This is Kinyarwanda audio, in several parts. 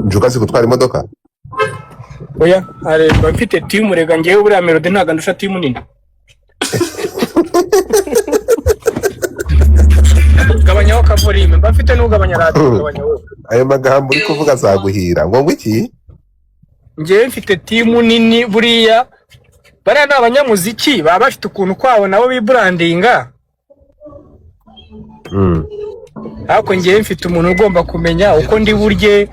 Njukazi gutwara imodoka. Oya, are bafite team rega ngewe buriya Melody ntago ndusha team nini. Gabanyaho kavorime, bafite n'ugabanya radio gabanyaho. Ayo magambo uri kuvuga zaguhira. Ngo iki? Ngewe mfite team nini buriya. Bariya n'abanyamuziki baba bafite ukuntu kwabo nabo bibrandinga. Ako ngewe mfite umuntu ugomba kumenya uko ndi burye,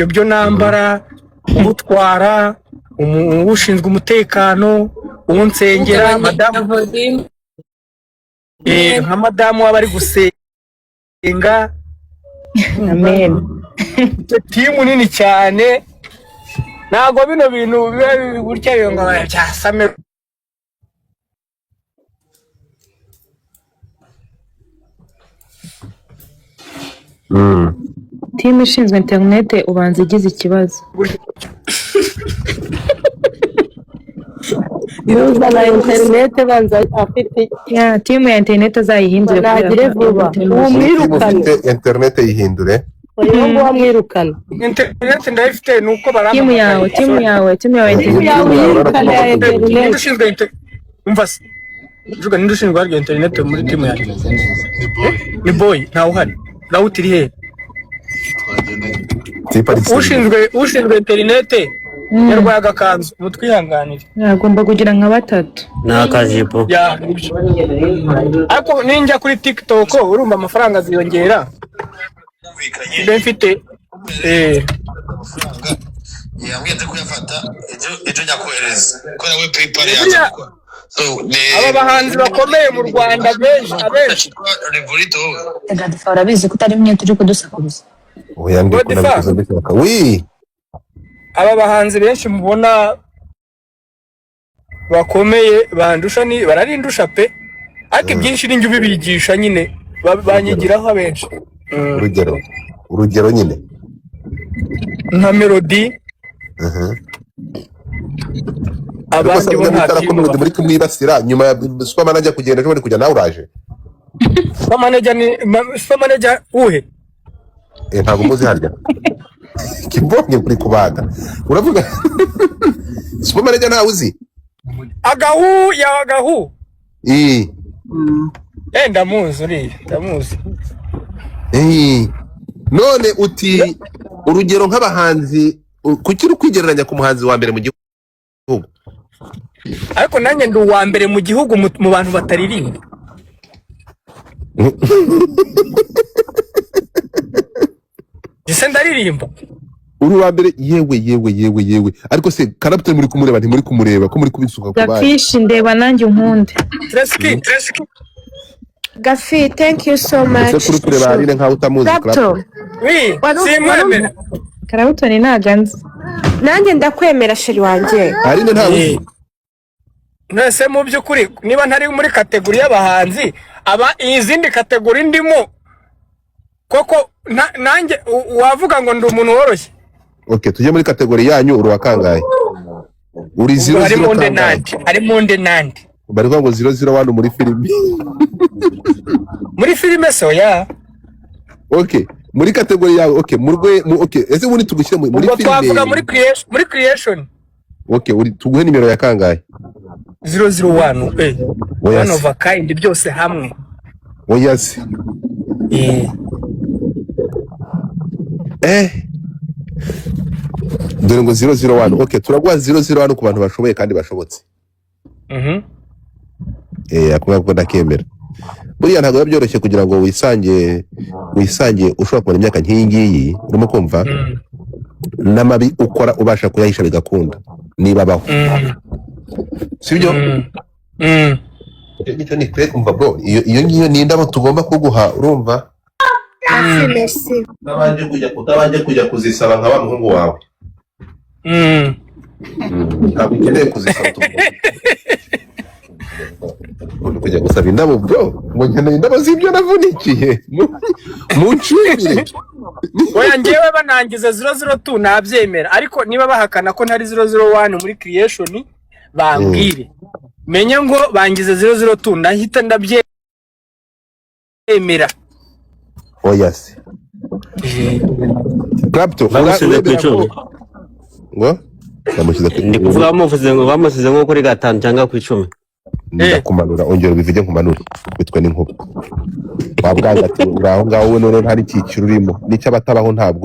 byo nambara, umutwara, ushinzwe umutekano, unsengera, madamu nka madamu wabari gusenga. Amen. Timu nini cyane. Nago bino bintu biba gutya yo ngo cyasame. Team ishinzwe internet ubanza igize ikibazo. Yuza na internet banza afite Ya team ya internet azayihindure nagire vuba. Umwirukane. Internet yihindure. Oyo ngo amwirukane. Internet ndayifite nuko baramba. Team yawe yirukane ya internet. Ndushinzwe internet. Umva se. Juga ndushinzwe harya internet muri team yawe. Ni boy ntawe uhari. Rawutiri he. Ushinzwe internet yarwaye agakanzu mutwihanganire. Yagomba kugira nka batatu. Nakajipo. Ya. Ako ninjya kuri TikTok urumva amafaranga ziyongera. Mfite yambwiye kuyafata ejo nyakohereza ko nawe PayPal yazakwa. Aba bahanzi bakomeye mu Rwanda abenshi Revolito Gadifara bizi kutari mwe turi kudusakuza. Oya ndi kunabiza mbishaka. Oui. Aba bahanzi benshi mubona bakomeye bandusha ni bararindusha pe. Ariko byinshi ninjye ubibigisha nyine banyigiraho abenshi. Urugero nyine. Nka Melody. Abandi bo nta kintu Melody muri kumwibasira nyuma ya super manager kugenda cyo kujya nawe uraje. Super manager uhe? Ntago muzi harya. Kibonye kuri kubaga. Uravuga super manager ntawe uzi? Agahu. Ndamuzi uri, ndamuzi. None uti urugero nk'abahanzi kuki rukwigereranya ku muhanzi wa mbere mu gihugu? Ariko nanjye ndi uwa mbere mu gihugu mu bantu bataririmba. Gise ndaririmba. Uri wa mbere yewe ariko se karapte muri kumureba nti muri kumureba ko muri kubisuka ku bana. Gafishi ndeba nanjye unkunde. Treski. Gafi, thank you so much. Ese kuri kureba harine nka utamuzi Rapto. Oui, simwemera. Karabuto ni naganze. Nanjye ndakwemera sheri wanje. Harine ntawe. Nese mu byukuri niba ntari muri kategori y'abahanzi aba izindi kategori ndimo koko nanjye wavuga ngo ndi umuntu woroshye. Okay, tujye muri kategori yanyu uri wakangaye. Uri 00 ari monde nandi. Bari ngo 001 muri filimi. Muri filime so ya. Okay, muri kategori yawe okay, okay, ese ubundi tugushyire muri filime. Twavuga muri creation. Okay, uri tuguhe nimero ya kangahe? 001 one of a kind byose hamwe. Oyasi. Dore ngo 001. Okay, turaguha 001 ku bantu bashoboye kandi bashobotse. Akuvuga ko ndakemera. Buriya ntabwo byoroshye kugira ngo wisange ushobora kubona imyaka nk'iyi ngiyi urimo kumva n'amabi ukora ubasha kuyahisha bigakunda niba baho. Sibyo? Nicyo ni kwe kumva bro iyo ngiyo ni indabo tugomba kuguha urumva? Merci. Utabanje kujya kuzisaba nka wa muhungu wawe. Ntabwo ukeneye kuzisaba kujya gusaba indabo bro ngo nkeneye indabo z'ibyo navunikiye muncurire. Oya ngewe banangiza 002 nabyemera ariko niba bahakana ko ntari 001 muri creation bambwire menye ngo bangize 002 ndahita ndabyemera. Oyasi. Clapton bamusize ku icumi ngo bamusize ku ndi kuvuga bamusize nko kuri 5 cyangwa ku 10 ndakumanura ongera ubivuge nkumanure witwe n'inkuba wabwanga ati uraho ngaho we none hari ikiciro urimo nicyo abatabaho ntabwo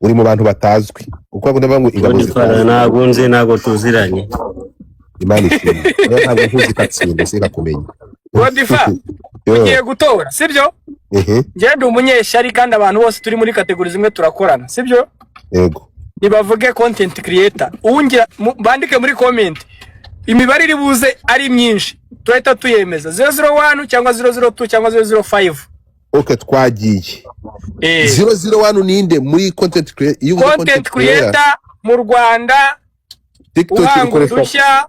uri mu bantu batazwi uko abona ngo ingabo zitwara ntabwo nzi ntabwo tuziranye Imana ishimwe ntabwo ntuzi katsinda sika kumenya Godifa ugiye gutora sibyo ngende umunyeshari kandi abantu bose turi muri kategori zimwe turakorana sibyo yego nibavuge content creator ungira bandike muri comment imibare iri buze ari myinshi turahita tuyemeza 001 cyangwa 002 cyangwa 005 okay twagiye 001 ninde muri content creator mu Rwanda uhangushya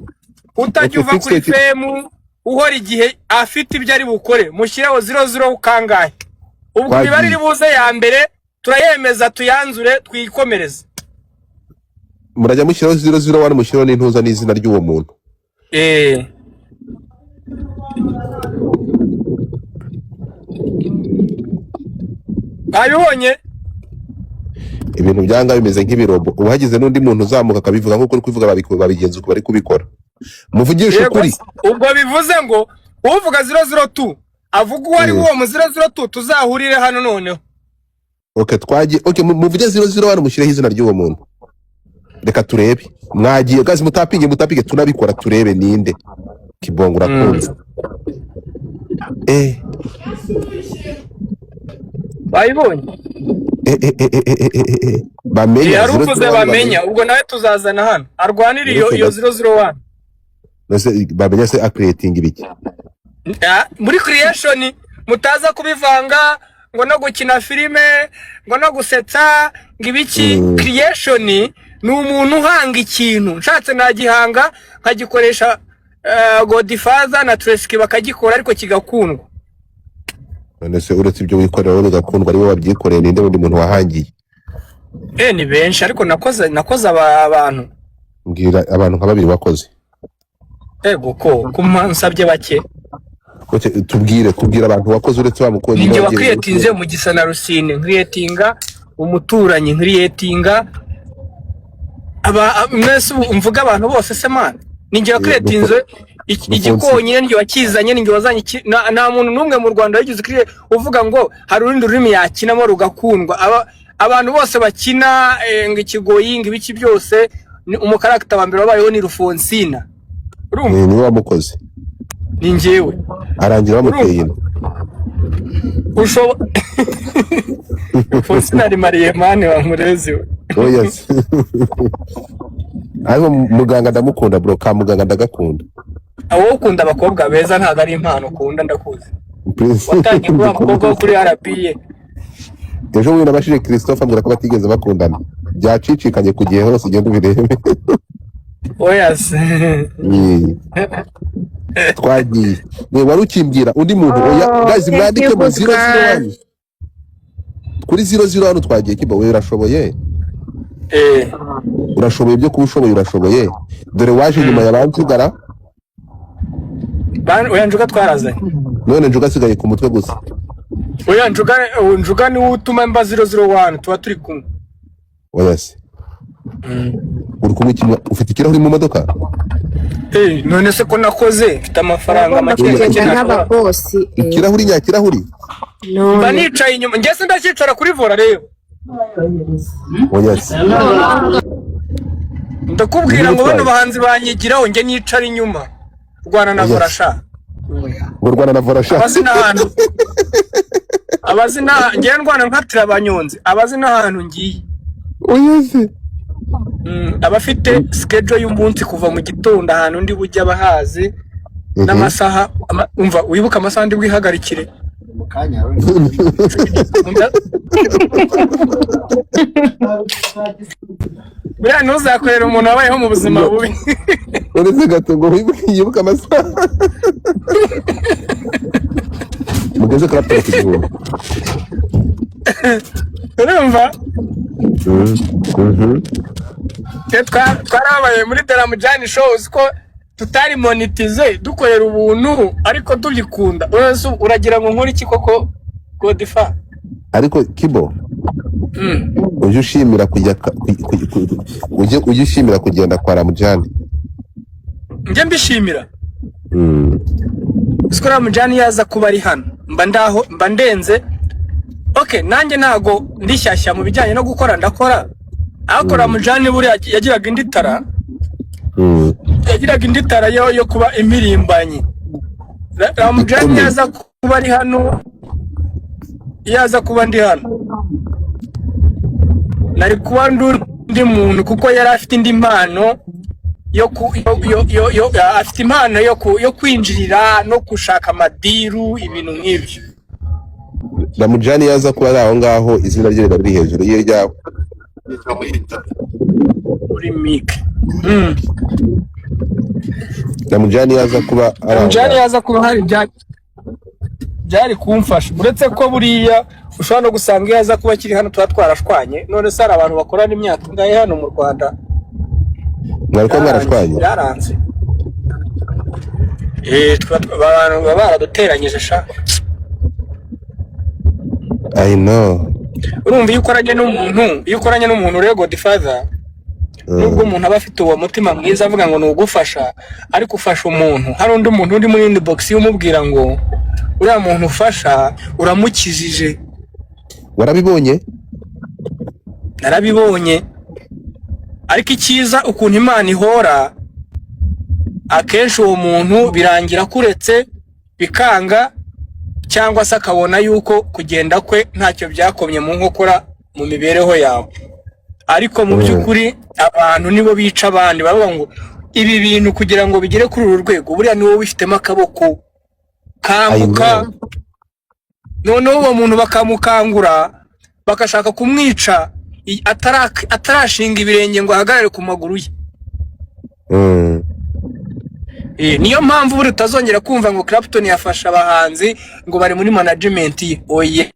utajya uva kuri femu uhora igihe afite ibyo ari bukore mushireho 00 kangahe ubwo imibare iri buze ya mbere turayemeza tuyanzure twikomereze murajya mushyiraho 001 mushyiraho n'intuza n'izina ry'uwo muntu abibonye ibintu byanga bimeze nk'ibirombo uhagize n'undi muntu uzamuka akabivuga nkuko uri kuvuga babigenza uko bari kubikora muvugisha ukuri ubwo bivuze ngo uvuga 002 avuga uwo ari wo mu 002 tuzahurire hano noneho okay twagiye okay muvuge 001 mushireho izina ry'uwo muntu reka turebe mwagiye gazi mutapinge tunabikora turebe ninde kibongo urakunze bayibonye bamenya yaruvuze bamenya ubwo nawe tuzazana hano arwanira iyo 001 nose bamenya se creating ibiki muri creation mutaza kubivanga ngo no gukina filime ngo no gusetsa ngibiki creation ni umuntu uhanga ikintu nshatse nagihanga nkagikoresha Godfather na Treski bakagikora ariko kigakundwa none se uretse ibyo wikorera bigakundwa ari wowe wabyikoreye ninde wundi muntu wahangiye ni benshi ariko nakoze abantu mbwira abantu nka babiri bakoze ego ko kumansabye bake kubwira abantu wakoze uretse bamukoze ninjye wa creatinze mu Gisana Rusine creatinga umuturanyi creatinga mwese mvuga abantu bose se man ninjye wa creatinze igikonyine ninjye wakizanye ninjye wazanye nta muntu numwe mu Rwanda yagize uvuga ngo hari urundi rurimi yakinamo rugakundwa abantu bose bakina ngo ikigoyi ngo ibiki byose umukarakta wa mbere wabayeho ni Rufonsina urumva ni wamukoze ni njyewe arangira bamuteye ino Rufonsina ari Mariemane wa Murezi we yes ariko muganga ndamukunda bro ka muganga ndagakunda awo ukunda abakobwa beza ntago ari impano ukunda ndakuzi watangiye kuba umukobwa wo kuri RPA ejo bundi nabashije Christophe ambwira ko batigeze bakundana byacicikanye ku gihe hose igenda ubirebe oyas twagiye wari ukimbwira undi muntu oya guys mwandike mu 001 kuri 001 twagiye kiba we urashoboye urashoboye byo kubushoboye urashoboye dore waje nyuma y'abanzugara oya njuga twarazanye none njuga sigaye ku mutwe gusa oya njuga ni utuma mba 001 tuba turi kumwe oya se uri kumwe kimwe ufite ikirahuri mu modoka none se ko nakoze mfite amafaranga make n'aba boss ikirahuri nyakirahuri mba nicaye inyuma ngese ndakicara kuri vora rero oya se ndakubwira ngo bano bahanzi banyigiraho nge nicara inyuma Rwana na Vorasha Rwana na Vorasha abazina hano abazina nge ndwana nkatira abanyonzi abazina hano ngiye oyeze abafite schedule y'umunsi kuva mu gitondo ahantu ndi bujya bahazi n'amasaha umva wibuka amasaha ndi bwihagarikire buriya ntuzakorera umuntu wabayeho mu buzima bubi uretse gato ngo wibuke amasaha mugeze karapera ku gihumbi urumva twarabaye muri Deramujani shows ko tutari monetize dukorera ubuntu ariko tubikunda uragira ngo nkore iki koko Godfather ariko kibo ujye ushimira ujye ushimira kugenda kwa Ramujani. Njye mbishimira. Siko Ramujani yaza kuba ari hano mba ndenze. Okay, nanjye ntago ndishyashya mu bijyanye no gukora ndakora. Ariko Ramujani buri yagiraga inditara. Yagiraga inditara yo kuba imirimbanyi. Ramujani yaza kuba ari hano. Yaza kuba ndi hano. Nari kuba ndi muntu kuko yari afite indi mpano afite impano yo kwinjirira no gushaka amadiru ibintu nk'ibyo. Ramujani yaza kuba ari aho ngaho izina rye riri hejuru ye ryawe uri mike. Ramujani yaza kuba ari Ramujani yaza kuba hari byari kumfasha uretse ko buriya ushobora no gusanga yaza kuba kiri hano tuba twarashwanye. None se hari abantu bakorana imyaka ngahe hano mu Rwanda mwariko mwarashwanye byaranze. Abantu baraduteranyije sha. I know. Urumva iyo ukoranye n'umuntu rero Godfather nubwo umuntu aba afite uwo mutima mwiza avuga ngo nugufasha ariko ufasha umuntu hari undi muntu uri muri inbox umubwira ngo uriya muntu ufasha uramukijije. Warabibonye? Narabibonye. Ariko icyiza ukuntu Imana ihora akenshi uwo muntu birangira kuretse bikanga cyangwa se akabona yuko kugenda kwe ntacyo byakomye mu nkokora mu mibereho yawe. Ariko mu by'ukuri abantu nibo bica abandi bavuga ngo ibi bintu kugira ngo bigere kuri uru rwego buriya niwo bifitemo akaboko kambuka. Noneho uwo muntu bakamukangura bakashaka kumwica atarashinga ibirenge ngo ahagarare ku maguru ye. Niyo mpamvu buri utazongera kumva ngo Clapton yafasha abahanzi ngo bari muri management ye. Oye.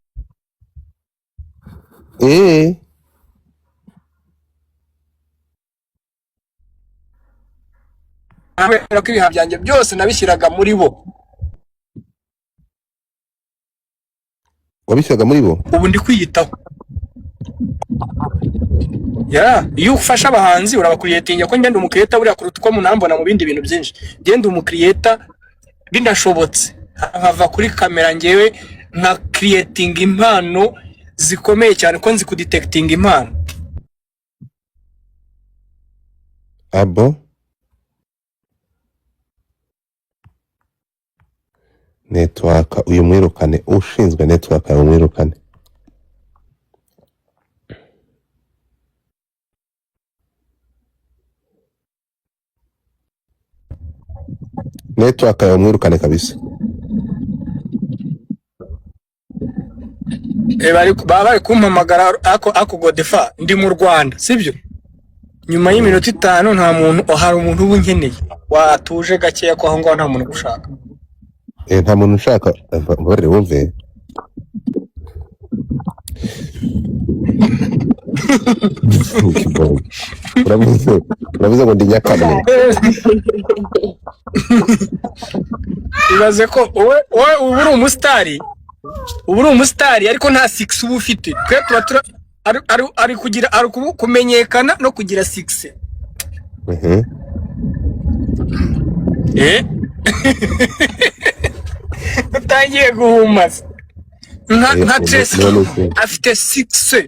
Abera ko ibiha byanjye byose nabishyiraga muri bo. Wabishyiraga muri bo? Ubu ndi kwiyitaho. Iyo ufasha abahanzi urabakuriyetinga ko ngende umukrieta buriya kuruta uko munambona mu bindi bintu byinshi. Ngende umukrieta bindashobotse. Nkava kuri kamera ngewe nka creating impano zikomeye cyane ko nzi ku detecting impano. Abo network uyu mwirukane ushinzwe network yawe mwirukane. Network yawe mwirukane kabisa. Bari kumpamagara ako Godfather ndi mu Rwanda sibyo? Nyuma y'iminota 5 nta muntu hari umuntu ubunkeneye watuje gakeya ko aho ngaho nta muntu gushaka. Nta muntu ushaka mbore wumve. Uravuze ngo ndi nyakamwe. Ibaze ko wowe ubu uri umusitari ariko nta 6 uba ufite. Twe tuba ari kugira kumenyekana no kugira 6. Utangiye guhumaza nka Tracy afite 6.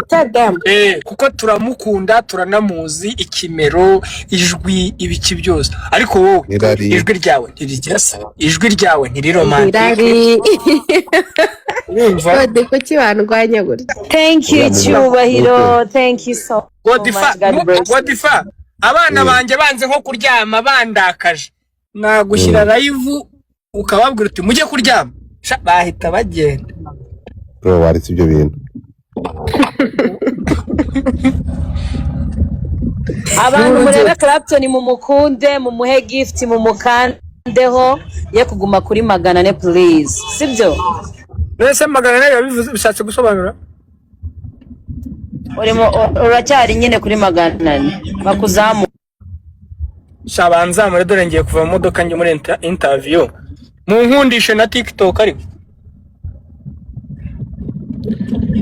Tadem. Kuko turamukunda turanamuzi ikimero ijwi ibiki byose ariko wowe ijwi ryawe ntirigirasa ijwi ryawe ntiriromantike. Ode ko kibandwanya gutya. Thank you Cyubahiro. Thank you so much. Godfather abana banje banze nko kuryama bandakaje nagushyira live ukababwira uti mujye kuryama bahita bagenda. Bro waritse ibyo bintu. Abantu murebe Clapton mumukunde mumuhe gift mumukandeho ye kuguma kuri 400 please sibyo? Nese 400 bivuze bishatse gusobanura uracyari nyine kuri 400 bakuzamu shabanza muri dore ngiye kuva mu modoka nje muri interview munkundishe na TikTok ariko.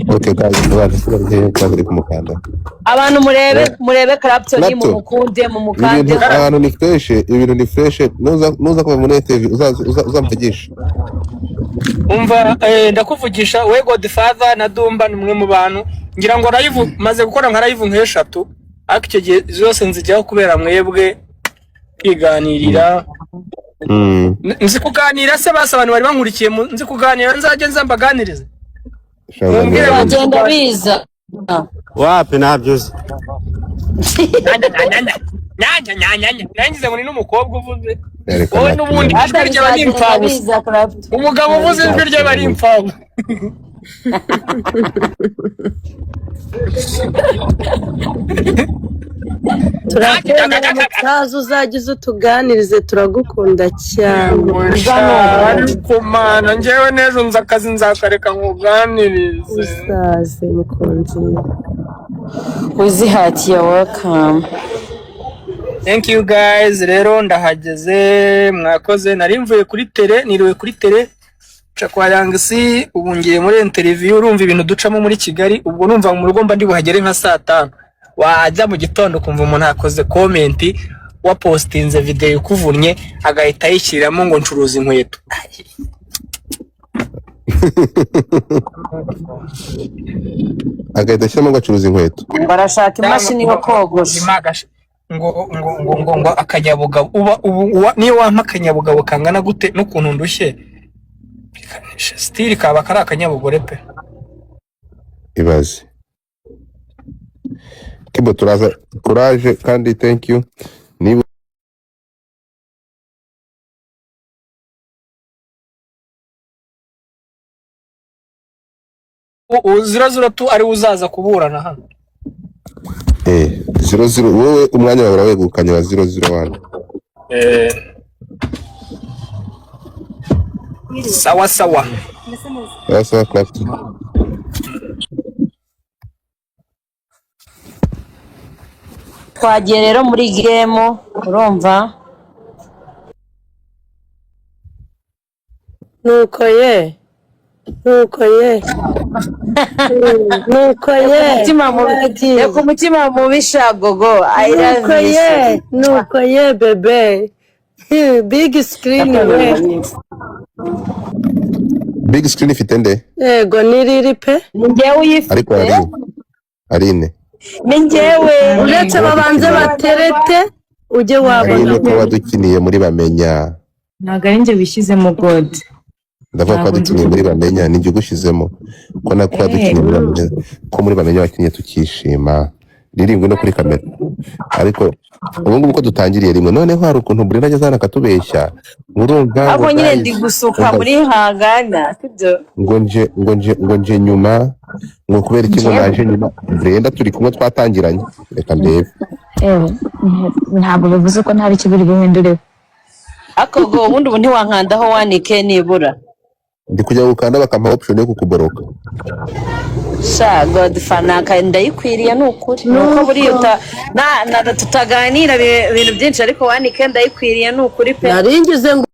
Okay guys, abantu tubariye kwandika kumukanda. Abantu murebe Clapton mumukunde mumukande. Abantu ni fresh, ibintu ni fresh. Nuza kuva muri TV uzamutegisha. Umva ndakuvugisha we Godfather na Dumba numwe mu bantu ngira ngo live maze gukora nka live nk'eshatu ariko icyo gihe zose nzijyaho kubera mwebwe kwiganirira. Nzi kuganira se basa abantu bari bankurikiye nzi kuganira nzaje nzambaganirize. Mumbwire bagenda biza. Wapi nabyuze. Nangize muri n'umukobwa uvuze. Wowe n'ubundi ijwi ry'abari impfabu. Umugabo uvuze ijwi ry'abari impfabu. Turakwemera mutazi uzagize utuganirize turagukunda cyane. Ariko mana njyewe n'ejo nza akazi nzakareka nkuganirize. Usaze mukunzi. Wizihati ya welcome. Thank you guys. Rero ndahageze mwakoze nari mvuye kuri tele niriwe kuri tele ca kwa Yangsi ubu ngiye muri interview urumva ibintu ducamo muri Kigali ubwo numva mu rugo mba ndi buhagere nka saa 5 wajya mu gitondo kumva umuntu akoze comment wa postinze video ukuvunnye agahita yishyiramo ngo ncuruza inkweto. Agahita ashyiramo ngo acuruza inkweto. Barashaka imashini yo kogosha. ngo akanyabugabo uba niyo wampa akanyabugabo kangana gute n'ukuntu ndushye stili kaba kari akanyabugore pe. Ibaze Kibo turaza courage kandi thank you. Niba uzira tu ari uzaza kuburana hano 00 wowe umwanya wawe urawegukanye wa 001. Sawa sawa. Sawa Clapton. Twagiye rero muri game urumva Nuko ye umutima mubisha gogo I love nuko ye bebe. Big screen we. Big screen ifite nde? Yego niriri pe. Njyewe uyifite. Ariko Arine. Ni njyewe. Uretse babanze baterete uje wabona. Arine ko wadukiniye muri bamenya. Ntago ari njye bishyizemo God. Ndavuga ko adukiniye muri bamenya ninjye gushizemo ko nako adukiniye muri bamenya ko muri bamenya bakinye tukishima ririndwe no kuri kamera ariko ubu ngubu ko dutangiriye rimwe noneho hari ukuntu Brenda ajya zana katubeshya urumva abo nyine ndi gusuka muri hangana sibyo ngo nje nyuma ngo kubera ikigo naje nyuma Brenda turi kumwe twatangiranye reka ndebe ntabwo bivuze ko ntari kibiri guhindure akogo ubundi ubu ntiwankandaho wanike nibura ndi kujya gukanda bakampa option yo kukuboroka sha Godfather ndayikwiriye nukuri nuko buriya tutaganira ibintu byinshi ariko wanike ndayikwiriye nukuri pe naringize ngo